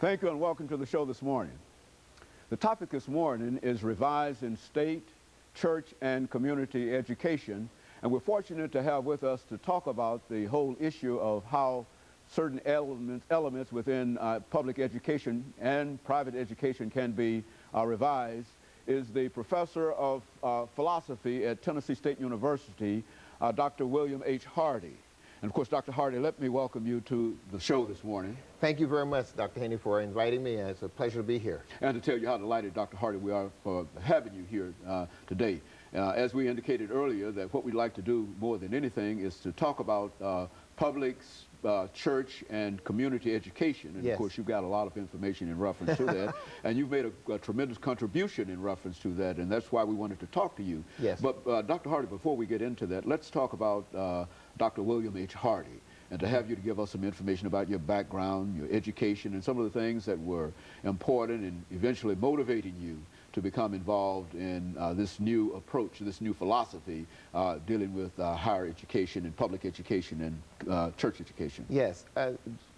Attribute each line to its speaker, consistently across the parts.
Speaker 1: Thank you and welcome to the show this morning. The topic this morning is revised in state, church, and community education. And we're fortunate to have with us to talk about the whole issue of how certain elements within public education and private education can be revised is the professor of philosophy at Tennessee State University, Dr. William H. Hardy. And of course, Dr. Hardy, let me welcome you to the show this morning.
Speaker 2: Thank you very much, Dr. Haney, for inviting me. It's a pleasure to be here.
Speaker 1: And to tell you how delighted, Dr. Hardy, we are for having you here today. As we indicated earlier, that what we'd like to do more than anything is to talk about public, church, and community education. And
Speaker 2: yes.
Speaker 1: Of course, you've got a lot of information in reference to that. And you've made a tremendous contribution in reference to that, and that's why we wanted to talk to you.
Speaker 2: Yes.
Speaker 1: But Dr. Hardy, before we get into that, let's talk about Dr. William H. Hardy, and to have you to give us some information about your background, your education, and some of the things that were important and eventually motivating you to become involved in this new approach, this new philosophy dealing with higher education and public education and church education.
Speaker 2: Yes.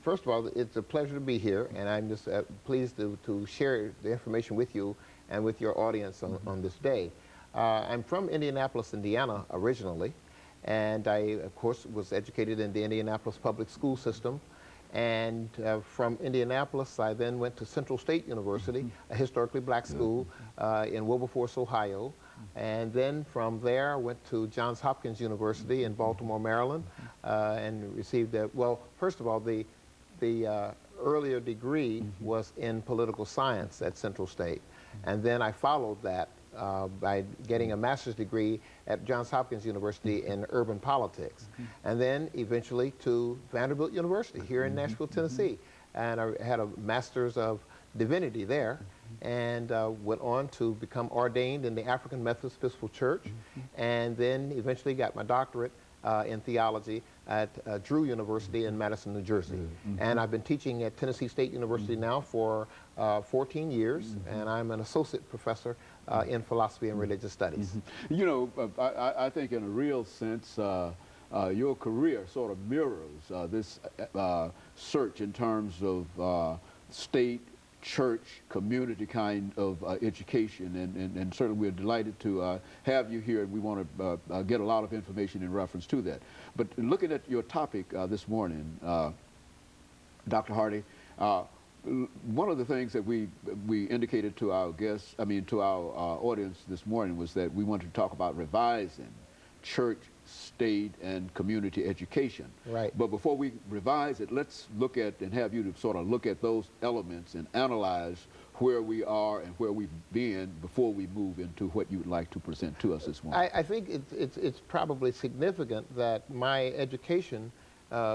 Speaker 2: First of all, it's a pleasure to be here, and I'm just pleased to share the information with you and with your audience on this day. I'm from Indianapolis, Indiana, originally, and I, of course, was educated in the Indianapolis public school system. And from Indianapolis, I then went to Central State University, a historically black school in Wilberforce, Ohio. And then from there, I went to Johns Hopkins University in Baltimore, Maryland, and received well, first of all, the earlier degree was in political science at Central State. And then I followed that by getting a master's degree at Johns Hopkins University in urban politics, and then eventually to Vanderbilt University here in Nashville, Tennessee. And I had a master's of divinity there, and went on to become ordained in the African Methodist Episcopal Church, and then eventually got my doctorate in theology at Drew University in Madison, New Jersey. And I've been teaching at Tennessee State University now for 14 years, and I'm an associate professor in philosophy and religious studies.
Speaker 1: You know, I think in a real sense, your career sort of mirrors this search in terms of state, church, community kind of education, and certainly we're delighted to have you here, and we want to get a lot of information in reference to that. But looking at your topic this morning, Dr. Hardy, one of the things that we indicated to our guests, to our audience this morning, was that we wanted to talk about revising church, state, and community education.
Speaker 2: Right.
Speaker 1: But before we revise it, let's look at and have you to sort of look at those elements and analyze where we are and where we've been before we move into what you would like to present to us this morning.
Speaker 2: I think it's probably significant that my education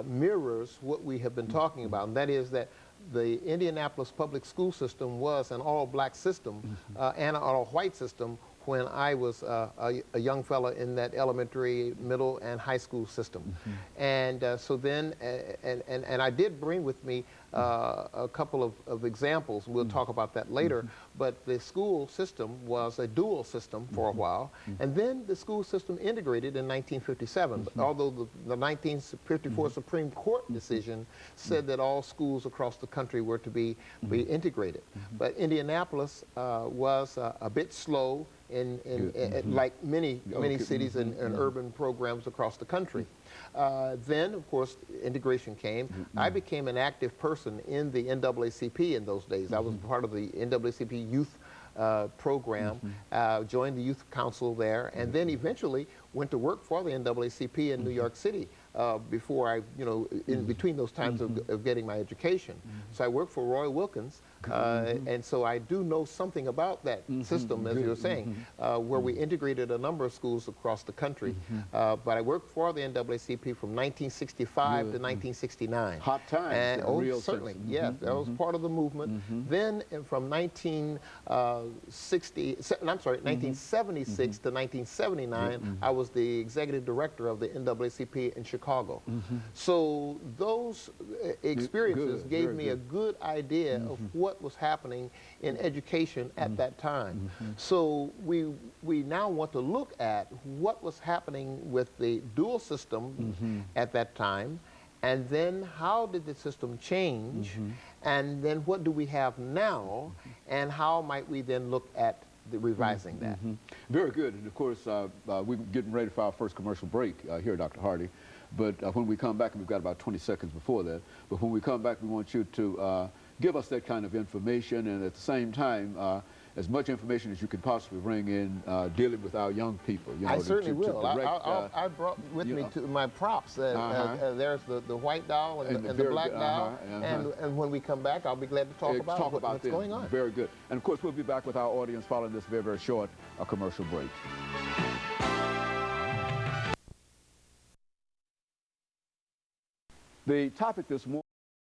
Speaker 2: mirrors what we have been talking about, and that is that the Indianapolis public school system was an all-black system and an all-white system when I was a young fella in that elementary, middle, and high school system. And so then, and I did bring with me a couple of examples. We'll talk about that later. But the school system was a dual system for a while. And then the school system integrated in 1957. Although the 1954 Supreme Court decision said that all schools across the country were to be integrated. But Indianapolis was a bit slow like many cities and urban programs across the country. Then, of course, integration came. I became an active person in the NAACP in those days. I was part of the NAACP youth program, joined the youth council there, and then eventually went to work for the NAACP in New York City before I, in between those times of getting my education. So I worked for Roy Wilkins, and so I do know something about that system, as you were saying, where we integrated a number of schools across the country. But I worked for the NAACP from 1965 to 1969.
Speaker 1: Hot times.
Speaker 2: And,
Speaker 1: in real
Speaker 2: certainly,
Speaker 1: sense.
Speaker 2: yes, that was part of the movement. Then from 1976 to 1979, I was the executive director of the NAACP in Chicago. So those experiences gave me a good idea of what was happening in education at that time. So we now want to look at what was happening with the dual system at that time, and then how did the system change, and then what do we have now, and how might we then look at revising that?
Speaker 1: Very good. And of course, we're getting ready for our first commercial break here, Dr. Hardy. But when we come back, and we've got about 20 seconds before that, but when we come back, we want you to give us that kind of information, and at the same time, as much information as you can possibly bring in dealing with our young people. You know,
Speaker 2: I certainly will.
Speaker 1: direct,
Speaker 2: I brought with me to my props. There's the white doll and the black doll. And when we come back, I'll be glad to talk about what's going on.
Speaker 1: Very good. And of course, we'll be back with our audience following this very, very short commercial break. The topic this morning